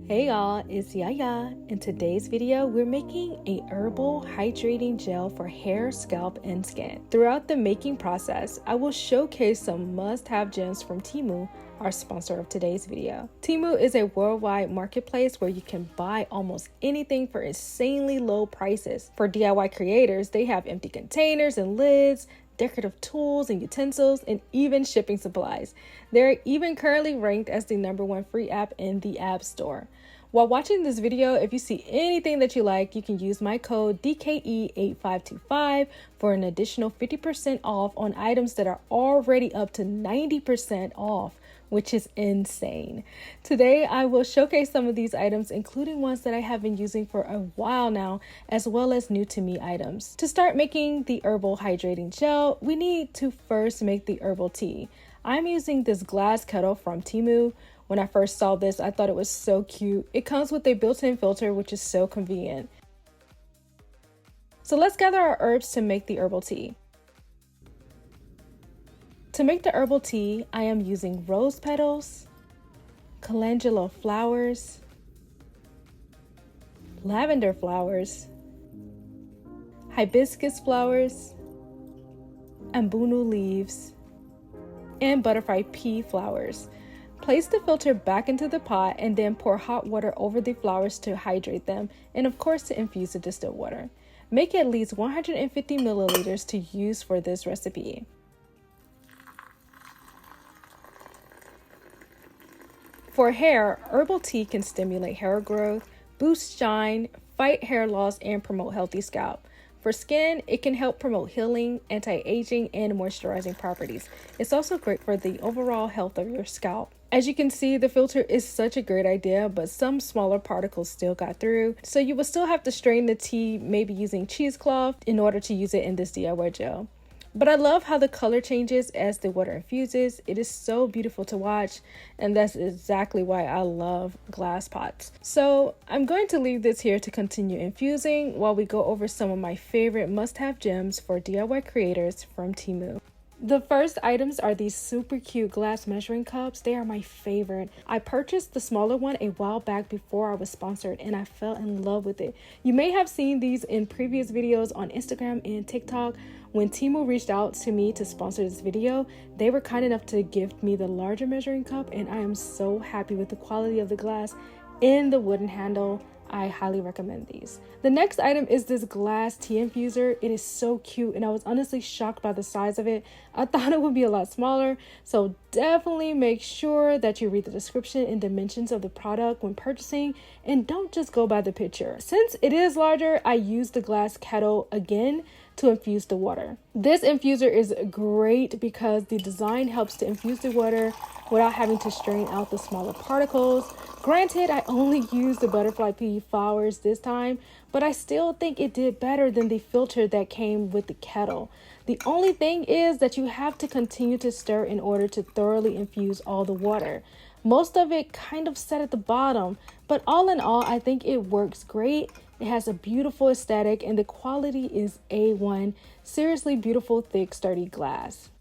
Hey y'all, it's Yaya. In today's video, we're making a herbal hydrating gel for hair, scalp, and skin. Throughout the making process, I will showcase some must-have gems from Temu, our sponsor of today's video. Temu is a worldwide marketplace where you can buy almost anything for insanely low prices. For DIY creators, they have empty containers and lids, decorative tools and utensils, and even shipping supplies. They're even currently ranked as the #1 free app in the App Store. While watching this video, if you see anything that you like, you can use my code DKE8525 for an additional 50% off on items that are already up to 90% off, which is insane. Today, I will showcase some of these items, including ones that I have been using for a while now, as well as new to me items. To start making the herbal hydrating gel, we need to first make the herbal tea. I'm using this glass kettle from Temu. When I first saw this, I thought it was so cute. It comes with a built-in filter, which is so convenient. So let's gather our herbs to make the herbal tea. To make the herbal tea, I am using rose petals, calendula flowers, lavender flowers, hibiscus flowers, ambunu leaves, and butterfly pea flowers. Place the filter back into the pot and then pour hot water over the flowers to hydrate them, and of course to infuse the distilled water. Make at least 150 milliliters to use for this recipe. For hair, herbal tea can stimulate hair growth, boost shine, fight hair loss, and promote healthy scalp. For skin, it can help promote healing, anti-aging, and moisturizing properties. It's also great for the overall health of your scalp. As you can see, the filter is such a great idea, but some smaller particles still got through, so you will still have to strain the tea, maybe using cheesecloth, in order to use it in this DIY gel. But I love how the color changes as the water infuses. It is so beautiful to watch, and that's exactly why I love glass pots. So I'm going to leave this here to continue infusing while we go over some of my favorite must-have gems for DIY creators from Temu. The first items are these super cute glass measuring cups. They are my favorite. I purchased the smaller one a while back before I was sponsored, and I fell in love with it. You may have seen these in previous videos on Instagram and TikTok. When Temu reached out to me to sponsor this video, they were kind enough to gift me the larger measuring cup, and I am so happy with the quality of the glass and the wooden handle. I highly recommend these. The next item is this glass tea infuser. It is so cute, and I was honestly shocked by the size of it. I thought it would be a lot smaller, so definitely make sure that you read the description and dimensions of the product when purchasing, and don't just go by the picture. Since it is larger, I used the glass kettle again to infuse the water. This infuser is great because the design helps to infuse the water without having to strain out the smaller particles. Granted, I only used the butterfly pea flowers this time, but I still think it did better than the filter that came with the kettle. The only thing is that you have to continue to stir in order to thoroughly infuse all the water. Most of it kind of sat at the bottom, but all in all, I think it works great. It has a beautiful aesthetic and the quality is A1. Seriously beautiful, thick, sturdy glass.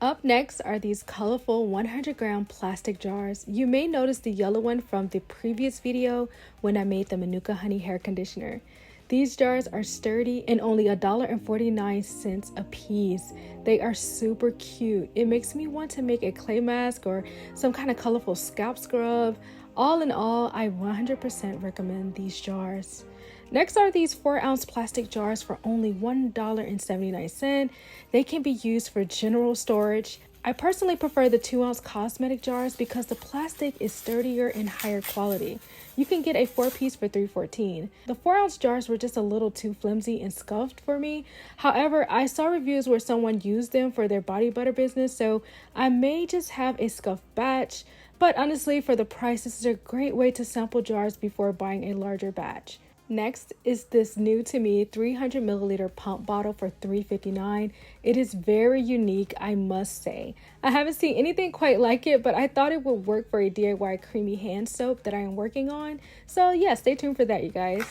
Up next are these colorful 100-gram plastic jars. You may notice the yellow one from the previous video when I made the Manuka Honey Hair Conditioner. These jars are sturdy and only $1.49 a piece. They are super cute. It makes me want to make a clay mask or some kind of colorful scalp scrub. All in all, I 100% recommend these jars. Next are these 4-ounce plastic jars for only $1.79. They can be used for general storage. I personally prefer the 2-ounce cosmetic jars because the plastic is sturdier and higher quality. You can get a 4-piece for $3.14. The 4-ounce jars were just a little too flimsy and scuffed for me. However, I saw reviews where someone used them for their body butter business, so I may just have a scuffed batch. But honestly, for the price, this is a great way to sample jars before buying a larger batch. Next is this new to me 300 milliliter pump bottle for $3.59. It is very unique, I must say. I haven't seen anything quite like it, but I thought it would work for a DIY creamy hand soap that I am working on. So yeah, stay tuned for that, you guys.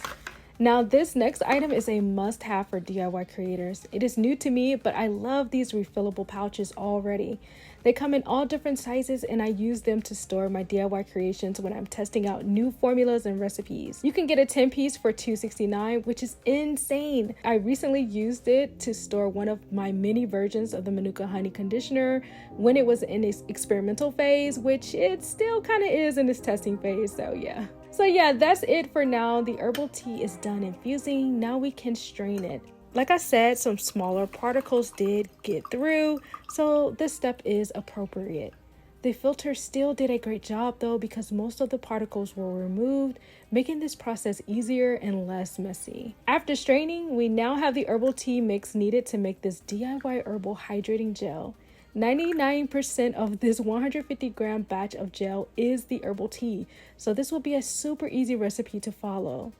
Now this next item is a must-have for DIY creators. It is new to me, but I love these refillable pouches already. They come in all different sizes and I use them to store my DIY creations when I'm testing out new formulas and recipes. You can get a 10-piece for $2.69, which is insane. I recently used it to store one of my mini versions of the Manuka Honey Conditioner when it was in its experimental phase, which it still kind of is in its testing phase, so yeah. So yeah, that's it for now. The herbal tea is done infusing. Now we can strain it. Like I said, some smaller particles did get through, so this step is appropriate. The filter still did a great job though, because most of the particles were removed, making this process easier and less messy. After straining, we now have the herbal tea mix needed to make this DIY herbal hydrating gel. 99% of this 150-gram batch of gel is the herbal tea, so this will be a super easy recipe to follow.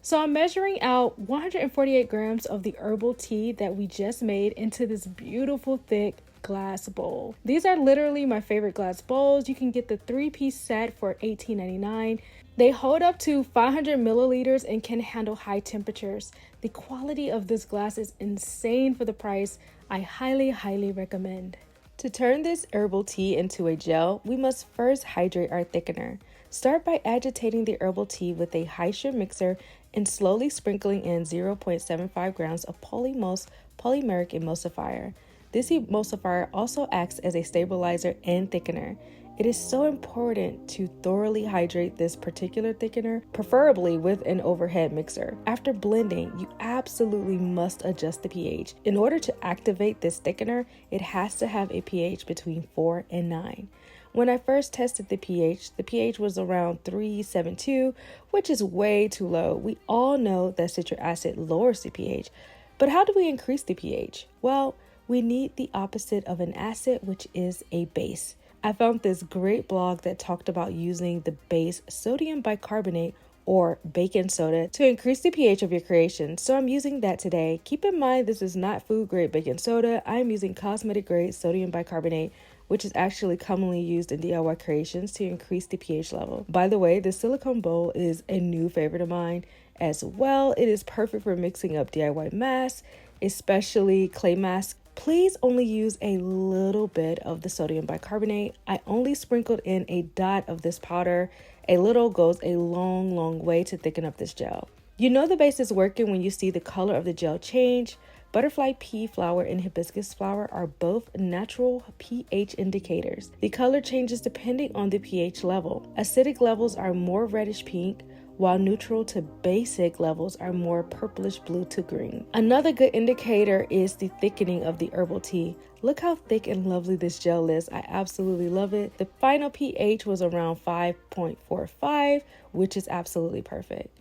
So I'm measuring out 148 grams of the herbal tea that we just made into this beautiful thick glass bowl. These are literally my favorite glass bowls. You can get the 3-piece set for $18.99. They hold up to 500 milliliters and can handle high temperatures. The quality of this glass is insane for the price. I highly recommend. To turn this herbal tea into a gel, we must first hydrate our thickener. Start by agitating the herbal tea with a high-strength mixer and slowly sprinkling in 0.75 grams of PolyMulse Polymeric Emulsifier. This emulsifier also acts as a stabilizer and thickener. It is so important to thoroughly hydrate this particular thickener, preferably with an overhead mixer. After blending, you absolutely must adjust the pH. In order to activate this thickener, it has to have a pH between 4 and 9. When I first tested the pH was around 3.72, which is way too low. We all know that citric acid lowers the pH, but how do we increase the pH? Well, we need the opposite of an acid, which is a base. I found this great blog that talked about using the base sodium bicarbonate or baking soda to increase the pH of your creation. So I'm using that today. Keep in mind, this is not food grade baking soda. I'm using cosmetic grade sodium bicarbonate, which is actually commonly used in DIY creations to increase the pH level. By the way, the silicone bowl is a new favorite of mine as well. It is perfect for mixing up DIY masks, especially clay masks. Please only use a little bit of the sodium bicarbonate. I only sprinkled in a dot of this powder. A little goes a long way to thicken up this gel. You know the base is working when you see the color of the gel change. Butterfly pea flower and hibiscus flower are both natural pH indicators. The color changes depending on the pH level. Acidic levels are more reddish pink, while neutral to basic levels are more purplish blue to green. Another good indicator is the thickening of the herbal tea. Look how thick and lovely this gel is. I absolutely love it. The final pH was around 5.45, which is absolutely perfect.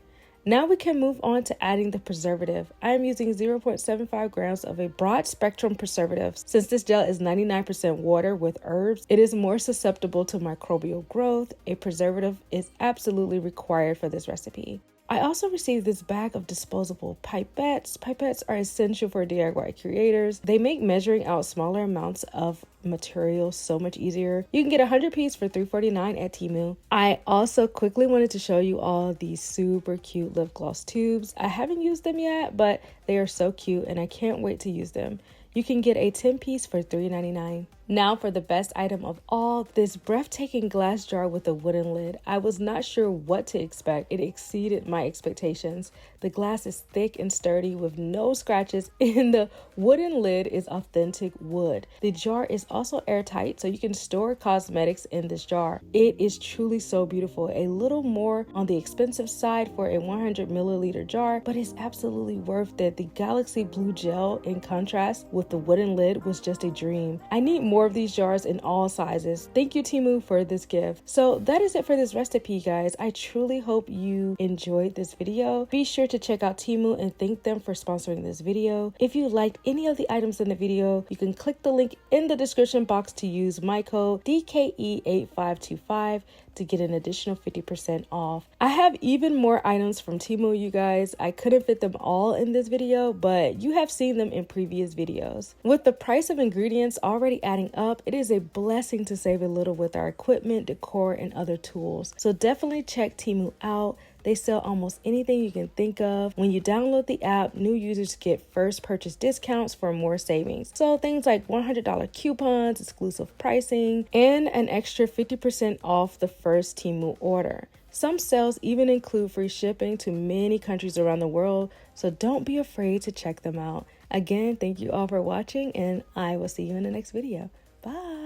Now we can move on to adding the preservative. I am using 0.75 grams of a broad spectrum preservative. Since this gel is 99% water with herbs, it is more susceptible to microbial growth. A preservative is absolutely required for this recipe. I also received this bag of disposable pipettes. Pipettes are essential for DIY creators. They make measuring out smaller amounts of material so much easier. You can get 100 pieces for $3.49 at Temu. I also quickly wanted to show you all these super cute lip gloss tubes. I haven't used them yet, but they are so cute and I can't wait to use them. You can get a 10-piece for $3.99. Now for the best item of all, this breathtaking glass jar with a wooden lid. I was not sure what to expect. It exceeded my expectations. The glass is thick and sturdy with no scratches, and the wooden lid is authentic wood. The jar is also airtight, so you can store cosmetics in this jar. It is truly so beautiful. A little more on the expensive side for a 100 milliliter jar, but it's absolutely worth it. The galaxy blue gel, in contrast with the wooden lid, was just a dream. I need more of these jars in all sizes. Thank you, Temu, for this gift. So that is it for this recipe, guys. I truly hope you enjoyed this video. Be sure to check out Temu and thank them for sponsoring this video. If you liked any of the items in the video, you can click the link in the description box to use my code DKE8525 to get an additional 50% off. I have even more items from Temu, you guys. I couldn't fit them all in this video, but you have seen them in previous videos. With the price of ingredients already adding adding up, it is a blessing to save a little with our equipment, decor, and other tools. So definitely check Temu out. They sell almost anything you can think of. When you download the app, new users get first purchase discounts for more savings. So things like $100 coupons, exclusive pricing, and an extra 50% off the first Temu order. Some sales even include free shipping to many countries around the world, so don't be afraid to check them out. Again, thank you all for watching, and I will see you in the next video. Bye!